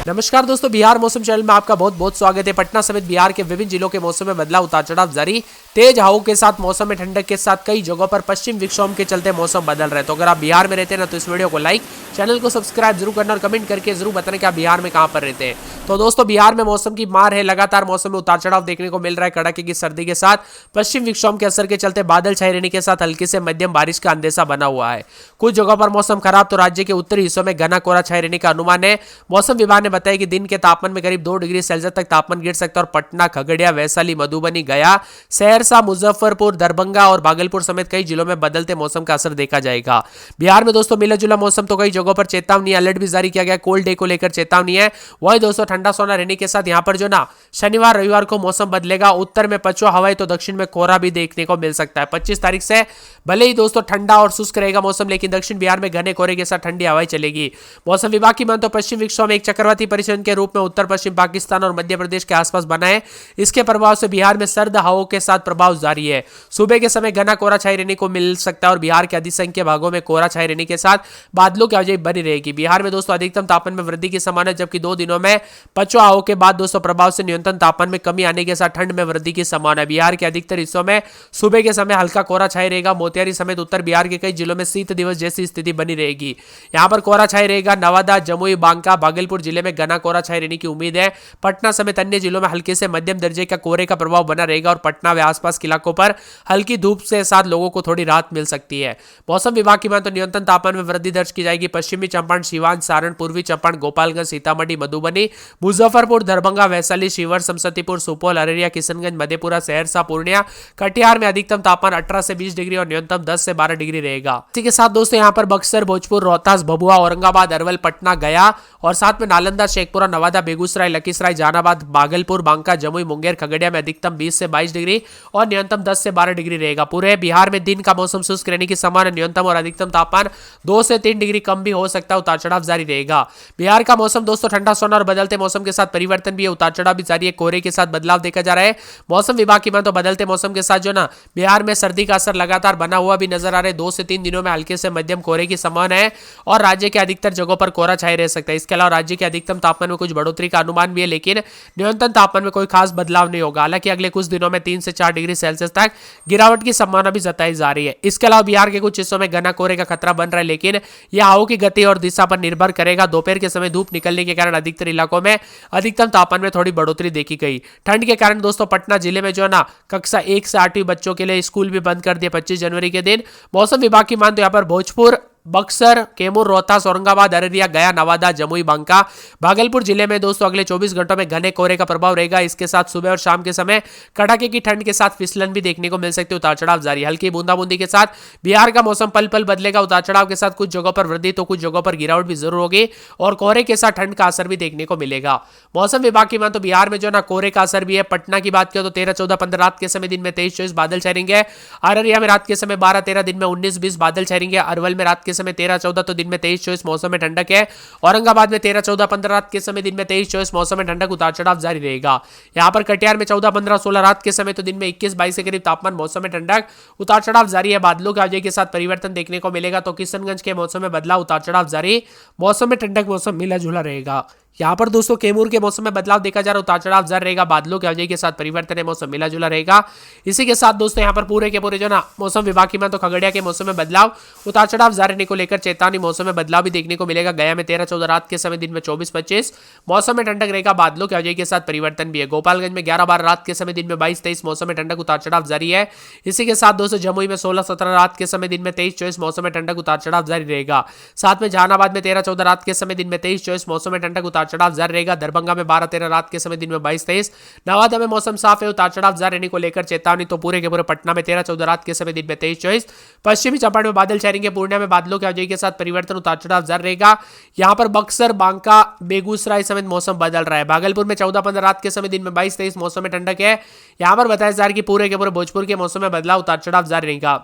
नमस्कार दोस्तों, बिहार मौसम चैनल में आपका बहुत बहुत स्वागत है। पटना समेत बिहार के विभिन्न जिलों के मौसम में बदलाव, उतार चढ़ाव जारी। तेज हवाओं के साथ मौसम में ठंडक के साथ कई जगहों पर पश्चिम विक्षोभ के चलते मौसम बदल रहे हैं। तो अगर आप बिहार में रहते हैं ना तो इस वीडियो को लाइक, चैनल को सब्सक्राइब जरूर करना और कमेंट करके जरूर बताना कि आप बिहार में कहां पर रहते हैं। तो दोस्तों, बिहार में मौसम की मार है, लगातार मौसम में उतार चढ़ाव देखने को मिल रहा है। कड़ाके की सर्दी के साथ पश्चिम विक्षोभ के असर के चलते बादल छाए रहने के साथ हल्की से मध्यम बारिश का अंदेशा बना हुआ है। कुछ जगहों पर मौसम खराब तो राज्य के उत्तरी हिस्सों में घना कोहरा छाए रहने का अनुमान है। मौसम विभाग ने बताया कि दिन के तापमान में करीब 2 डिग्री सेल्सियस तक तापमान गिर सकता है और पटना, खगड़िया, वैशाली, मधुबनी, गया, सहरसा, मुजफ्फरपुर, दरभंगा और भागलपुर समेत कई जिलों में बदलते मौसम का असर देखा जाएगा। बिहार में दोस्तों मिला जुला मौसम, तो कई जगहों पर चेतावनी, अलर्ट भी जारी किया गया। कोल्ड डे को लेकर चेतावनी है। वही दोस्तों ठंडा सोना रहने के साथ यहाँ पर जो ना शनिवार रविवार को मौसम बदलेगा। उत्तर में पछुआ हवाएं तो दक्षिण में कोहरा भी देखने को मिल सकता है। 25 तारीख से भले ही दोस्तों ठंडा और शुष्क रहेगा मौसम, लेकिन दक्षिण बिहार में घने कोहरे के साथ ठंडी हवाएं चलेगी। मौसम विभाग की मान तो पश्चिम विक्षोभ एक चक्रवाती परिसंचरण के रूप में उत्तर पश्चिम पाकिस्तान और मध्य प्रदेश के आसपास बना है। इसके प्रभाव से बिहार में सर्द हवाओं के साथ प्रभाव जारी है। सुबह के समय घना कोहरा छाए रहने को मिल सकता है और बिहार के अधिसंख्य भागों में कोहरा छाए रहने के साथ बादलों की आवाजाही बनी रहेगी। बिहार में दोस्तों अधिकतम तापमान में वृद्धि की संभावना है, जबकि 2 दिनों में पछुआ हवाओं के बाद दोस्तों प्रभाव से न्यूनतम तापमान में कमी आने के साथ ठंड में वृद्धि की संभावना है। बिहार के अधिकतर हिस्सों में सुबह के समय हल्का कोहरा छाए रहेगा। मोतिहारी समेत उत्तर बिहार के कई जिलों में शीत दिवस जैसी स्थिति बनी रहेगी। यहां पर कोहरा छाए रहेगा। नवादा, जमुई, बांका, भागलपुर जिले में घना कोहरा छाए रहने की उम्मीद है। पटना समेत अन्य जिलों में हल्के से मध्यम दर्जे का कोहरे का प्रभाव बना रहेगा और पटना व आसपास के इलाकों पर हल्की धूप से साथ लोगों को थोड़ी राहत मिल सकती है। मौसम विभाग की मान तो न्यूनतम तापमान में वृद्धि दर्ज की जाएगी। पश्चिमी चंपारण, सिवान, सारण, पूर्वी चंपारण, गोपालगंज, सीतामढ़ी, मधुबनी, मुजफ्फरपुर, दरभंगा, वैशाली, शिवहर, समस्तीपुर, सुपौल, अररिया, किशनगंज, मधेपुरा, सहरसा, पूर्णिया, कटिहार में अधिकतम तापमान 18 से 20 डिग्री और न्यूनतम 10 से 12 डिग्री रहेगा। इसी के साथ दोस्तों यहाँ पर बक्सर, भोजपुर, रोहतास, भभुआ, औरंगाबाद, अरवल, पटना, गया और साथ में नालंदा, शेखपुरा, नवादा, बेगूसराय, लखीसराय, जहानाबाद, भागलपुर, बांका, जमुई, मुंगेर, खगड़िया में अधिकतम 20 से 22 डिग्री और न्यूनतम 10 से 12 डिग्री रहेगा। पूरे बिहार में दिन का मौसम शुष्क रहने की संभावना, न्यूनतम और अधिकतम तापमान 2 से 3 डिग्री कम भी हो सकता है। उतार चढ़ाव जारी रहेगा। बिहार का मौसम दोस्तों ठंडा सोना और बदलते मौसम के साथ परिवर्तन भी है। उतार चढ़ाव भी जारी है। कोहरे के साथ बदलाव देखा जा रहा है। मौसम विभाग की मान तो बदलते मौसम के साथ जो ना बिहार में सर्दी का असर लगातार बना हुआ भी नजर आ रहा है। 2 से 3 दिनों में हल्के से मध्यम कोहरे की संभावना है और राज्य के अधिकतर जगहों पर कोहरा छाए रह सकता है। इसके अलावा राज्य के अधिकतम तापमान में कुछ बढ़ोतरी का अनुमान भी है, लेकिन न्यूनतम तापमान में कोई खास बदलाव नहीं होगा। हालांकि अगले कुछ दिनों में 3 से 4 डिग्री सेल्सियस तक गिरावट की संभावना भी जताई जा रही है। इसके अलावा बिहार के कुछ हिस्सों में घना कोहरे का खतरा बन रहा है, लेकिन यह हवाओं की गति और दिशा पर निर्भर करेगा। दोपहर के समय धूप निकलने के कारण अधिकतर इलाकों में अधिकतम तापमान में थोड़ी बढ़ोतरी देखी गई। ठंड के कारण दोस्तों पटना जिले में जो है ना कक्षा 1 से 8वीं बच्चों के लिए स्कूल भी बंद कर दिए 25 जनवरी के दिन। मौसम विभाग की मान तो यहाँ पर भोजपुर, बक्सर, कैमूर, रोहतास, औरंगाबाद, अररिया, गया, नवादा, जमुई, बांका, भागलपुर जिले में दोस्तों अगले 24 घंटों में घने कोहरे का प्रभाव रहेगा। इसके साथ सुबह और शाम के समय कड़ाके की ठंड के साथ फिसलन भी देखने को मिल सकती है। उतार चढ़ाव जारी। हल्की बूंदाबूंदी के साथ बिहार का मौसम पल पल बदलेगा। उतार चढ़ाव के साथ कुछ जगहों पर वृद्धि तो कुछ जगहों पर गिरावट भी जरूर होगी और कोहरे के साथ ठंड का असर भी देखने को मिलेगा। मौसम विभाग की मान तो बिहार में जो ना कोहरे का असर भी है। पटना की बात करें तो 13, 14, 15 रात के समय दिन में 23, 24 बादल छाएंगे। अररिया में रात के समय 12, 13 दिन में 19, 20 बादल छाएंगे। अरवल में रात के समय 13, 14 दिन में 23, 24 मौसम में ठंडक है। औरंगाबाद में 13, 14, 15 रात के समय दिन में 23, 24 मौसम में ठंडक। उतार चढ़ाव जारी रहेगा। यहां पर कटिहार में 14, 15, 16 रात के समय तो दिन में 21, 22 के करीब तापमान, मौसम में ठंडक। उतार चढ़ाव जारी है। बादलों की आवाजाही के साथ परिवर्तन देखने को मिलेगा। तो किशनगंज के मौसम में बदलाव, उतार चढ़ाव जारी। मौसम में ठंडक, मौसम मिला जुला रहेगा। यहाँ पर दोस्तों कैमूर के मौसम में बदलाव देखा जा रहा है। उतार चढ़ाव जारी रहेगा। बादलों की आवाजाही के साथ परिवर्तन है। मौसम मिला जुला रहेगा। इसी के साथ दोस्तों यहाँ पर पूरे के पूरे जो ना मौसम विभाग की मान तो खगड़िया के मौसम में बदलाव, उतार चढ़ाव जारी रहने को लेकर चेतावनी। मौसम में बदलाव भी देखने को मिलेगा। गया में 13, 14 रात के समय दिन में 24, 25 मौसम में ठंडक रहेगा। बादलों की आवाजाही के साथ परिवर्तन भी है। गोपालगंज में 11, 12 रात के समय दिन में 22, 23 मौसम में ठंडक। उतार चढ़ाव जारी है। इसी के साथ दोस्तों जमुई में 16, 17 रात के समय दिन में 23, 24 मौसम में ठंडक। उतार चढ़ाव जारी रहेगा। साथ में जहानाबाद में 13, 14 रात के समय दिन में 23, 24 मौसम में ठंडक। उतार चढ़ाव जारी रहेगा। दरभंगा में 12, 13 रात के समय दिन में 22, 23 नवादा में मौसम साफ है। उतार चढ़ाव जारी रहने को लेकर चेतावनी। तो पूरे के पूरे पटना में 13, 14 रात के समय दिन में 23, 24 पश्चिमी चंपारण में बादल छाएंगे। पूर्णिया में बादलों की आवाजाही के साथ परिवर्तन। उतार चढ़ाव जारी रहेगा। यहां पर बक्सर, बांका, बेगूसराय समेत मौसम बदल रहा है। भागलपुर में 14, 15 रात के समय दिन में 22, 23 मौसम में ठंडक है। यहां पर बताया जा रहा है कि पूरे के पूरे भोजपुर के मौसम में बदलाव, उतार चढ़ाव जारी रहेगा।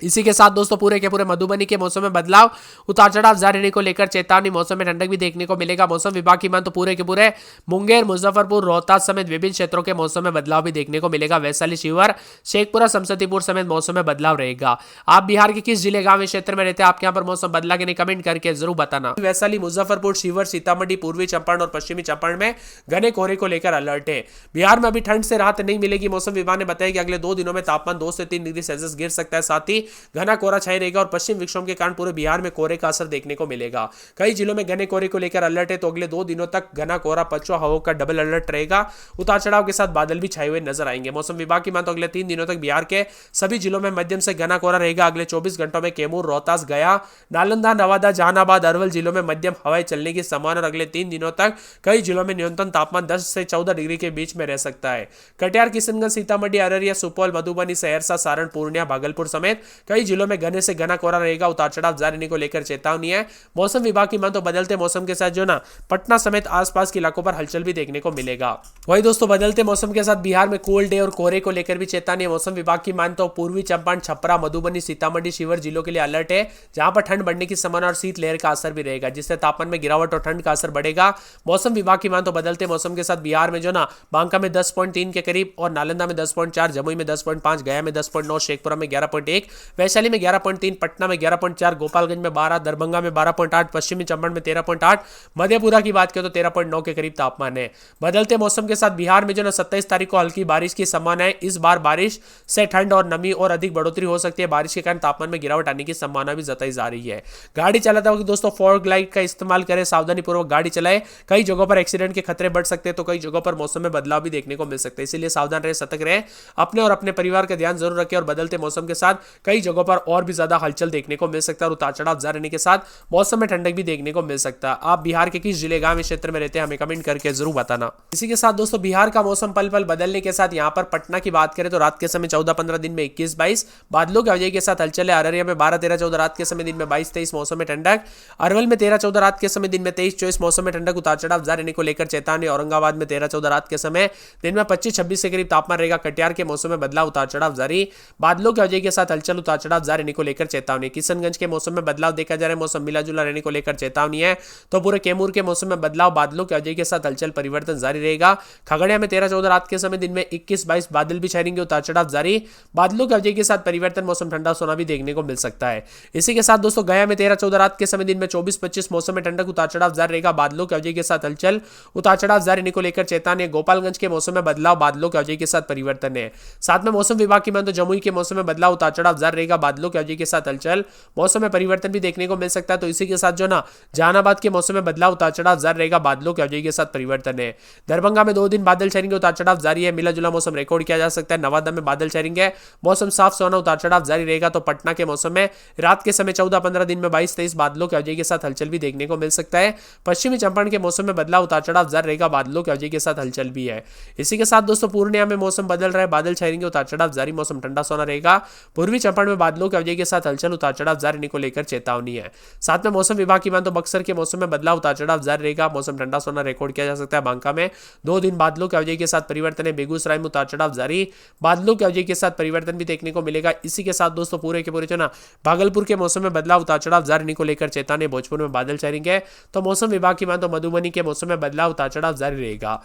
इसी के साथ दोस्तों पूरे के पूरे मधुबनी के मौसम में बदलाव उतार चढ़ाव जारी रहने को लेकर चेतावनी, मौसम में ठंडक भी देखने को मिलेगा। मौसम विभाग की मान तो पूरे के पूरे मुंगेर, मुजफ्फरपुर, रोहतास समेत विभिन्न क्षेत्रों के मौसम में बदलाव भी देखने को मिलेगा। वैशाली, शिवहर, शेखपुरा, समस्तीपुर समेत मौसम में बदलाव रहेगा। आप बिहार के किस जिले, गांव, क्षेत्र में रहते हैं, आपके यहाँ पर मौसम बदला के नहीं, कमेंट करके जरूर बताना। वैशाली, मुजफ्फरपुर, शिवहर, सीतामढ़ी, पूर्वी चंपारण और पश्चिमी चंपारण में घने कोहरे को लेकर अलर्ट है। बिहार में अभी ठंड से राहत नहीं मिलेगी। मौसम विभाग ने बताया कि अगले 2 दिनों में तापमान 2 से 3 डिग्री सेल्सियस गिर सकता है। साथ ही घना कोहरा रहेगा और पश्चिम विक्षोभ के कारण पूरे बिहार में कोहरे का असर देखने को मिलेगा। कई जिलों में घने कोहरे को लेकर अलर्ट है, तो अगले 2 दिनों तक घना कोहरा, पछुआ हवाओं का डबल अलर्ट रहेगा। उतार चढ़ाव के साथ बादल भी छाए हुए नजर आएंगे। मौसम विभाग की मान तो अगले 3 दिनों तक बिहार के सभी जिलों में मध्यम से घना कोहरा रहेगा। अगले 24 घंटों में कैमूर, रोहतास, गया, नालंदा, नवादा, जहानाबाद, अरवल जिलों में मध्यम हवाएं चलने की संभावना और अगले 3 दिनों तक कई जिलों में न्यूनतम तापमान 10 से 14 डिग्री के बीच में रह सकता है। कटिहार, किशनगंज, सीतामढ़ी, अररिया, सुपौल, मधुबनी, सहरसा, सारण, पूर्णिया, भागलपुर समेत कई जिलों में घने से घना कोहरा रहेगा। उतार चढ़ाव जारी रहने को लेकर चेतावनी है। मौसम विभाग की मान तो बदलते मौसम के साथ जो ना पटना समेत आसपास के इलाकों पर हलचल भी देखने को मिलेगा। वही दोस्तों बदलते मौसम के साथ बिहार में कोल्ड डे और कोहरे को लेकर भी चेतावनी है। मौसम विभाग की मान तो पूर्वी चंपारण, छपरा, मधुबनी, सीतामढ़ी, शिवहर जिलों के लिए अलर्ट है, जहां पर ठंड बढ़ने की संभावना और शीत लहर का असर भी रहेगा, जिससे तापमान में गिरावट और ठंड का असर बढ़ेगा। मौसम विभाग की मान तो बदलते मौसम के साथ बिहार में जो ना बांका में 10.3 के करीब और नालंदा में 10.4, जमुई में 10.5, गया में 10.9, शेखपुरा में 11.1, वैशाली में 11.3, पटना में 11.4, गोपालगंज में 12, दरभंगा में 12.8, पश्चिमी चंपारण में 13.8, मधेपुरा की बात करें तो 13.9 के करीब तापमान है। बदलते मौसम के साथ बिहार में जो ना 27 तारीख को हल्की बारिश की संभावना है। इस बार बारिश से ठंड और नमी और अधिक बढ़ोतरी हो सकती है। बारिश के कारण तापमान में गिरावट आने की संभावना भी जताई जा रही है। गाड़ी चलाते वक्त दोस्तों फॉग लाइट का इस्तेमाल करें, सावधानी पूर्वक गाड़ी चलाएं। कई जगहों पर एक्सीडेंट के खतरे बढ़ सकते हैं, तो कई जगहों पर मौसम में बदलाव भी देखने को मिल सकते हैं, इसलिए सावधान रहे, सतर्क रहे, अपने और अपने परिवार का ध्यान जरूर रखें। और बदलते मौसम के साथ कई जगहों पर और भी ज्यादा हलचल देखने को मिल सकता है और उतार चढ़ाव जारी रहने के साथ मौसम में ठंडक भी देखने को मिल सकता है। आप बिहार के किस जिले, गांव, क्षेत्र में रहते हैं, हमें कमेंट करके जरूर बताना। इसी के साथ दोस्तों बिहार का मौसम पल पल बदलने के साथ यहाँ पर पटना की बात करें तो रात के समय 14-15, दिन में 21-22, बादलों की वजह के साथ हलचल है। अररिया में 12-13-14, रात के समय दिन में 22-23, मौसम में ठंडक। अरवल में 13-14, रात के समय दिन में 23-24, मौसम में ठंडक। उतार चढ़ाव जारी रहने को लेकर चेतावनी। औरंगाबाद में 13-14, रात के समय दिन में 25-26 के करीब तापमान रहेगा। कटिहार के मौसम में बदलाव, उतार चढ़ाव जारी, बादलों की वजह के साथ हलचल, उतार चढ़ाव जारी रहने को लेकर चेतावनी। किशनगंज के मौसम में बदलाव देखा जा रहा है, मौसम मिला जुला रहने को लेकर चेतावनी है। तो पूरे कैमूर के मौसम में बदलाव, बादलों की वजह के साथ हलचल, परिवर्तन जारी रहेगा। खगड़िया में 13-14, रात के समय दिन में 21-22, बादल भी छाएंगे, उतार चढ़ाव जारी, बादलों की वजह के साथ परिवर्तन, मौसम ठंडा सोना भी देखने को मिल सकता है। इसी के साथ दोस्तों गया में 13-14, रात के समय दिन में 24-25, मौसम में ठंडक, उतार चढ़ाव जारी रहेगा, बादलों की वजह के साथ हलचल, उतार चढ़ाव जारी रहने को लेकर चेतावनी। गोपालगंज के मौसम में बदलाव, बादलों की वजह के साथ परिवर्तन है। साथ में मौसम विभाग की मान तो जमुई के मौसम में बदलाव, उतार चढ़ाव जारी रहेगा, बादलों की वजह के साथ हलचल, मौसम में परिवर्तन भी देखने को मिल सकता है। तो इसी के साथ जो ना जहानाबाद के मौसम में बदलाव, उतार चढ़ाव जारी रहेगा, बादलों की वजह के साथ परिवर्तन है। दरभंगा में 2 दिन बादल छाएंगे, उतार चढ़ाव जारी है, मिला जुला मौसम रिकॉर्ड किया जा सकता है। नवादा में बादल छाएंगे, मौसम साफ सोना, उतार चढ़ाव जारी रहेगा। तो पटना के मौसम में रात के समय 14-15, दिन में 22-23, बादलों की वजह के साथ हलचल भी देखने को मिल सकता है। पश्चिमी चंपारण के मौसम में बदलाव, उतार चढ़ाव जारी रहेगा, बादलों की वजह के साथ हलचल भी है। इसी के साथ दोस्तों पूर्णिया में मौसम बदल रहा है, बादल छाएंगे, उतार चढ़ाव जारी, मौसम ठंडा सोना रहेगा। पूर्वी चंपारण में बादलों की वजह के साथ हलचल, उतार चढ़ाव जारी रहने को लेकर चेतावनी है। साथ में मौसम विभाग की मान तो बक्सर के मौसम में बदलाव, उतार चढ़ाव जारी रहेगा, मौसम ठंडा सोना रिकॉर्ड किया जा सकता है। बांका में 2 दिन बादलों की वजह के साथ परिवर्तन है। बेगूसराय में उतार चढ़ाव जारी, बादलों की वजह के साथ परिवर्तन भी देखने को मिलेगा। इसी के साथ दोस्तों पूरे के पूरे जो ना भागलपुर के मौसम में बदलाव, उतार चढ़ाव जारी रहने को लेकर चेतावनी। भोजपुर में बादल छाएंगे, तो मौसम विभाग की मान तो मधुबनी के मौसम में बदलाव, उतार चढ़ाव जारी रहेगा।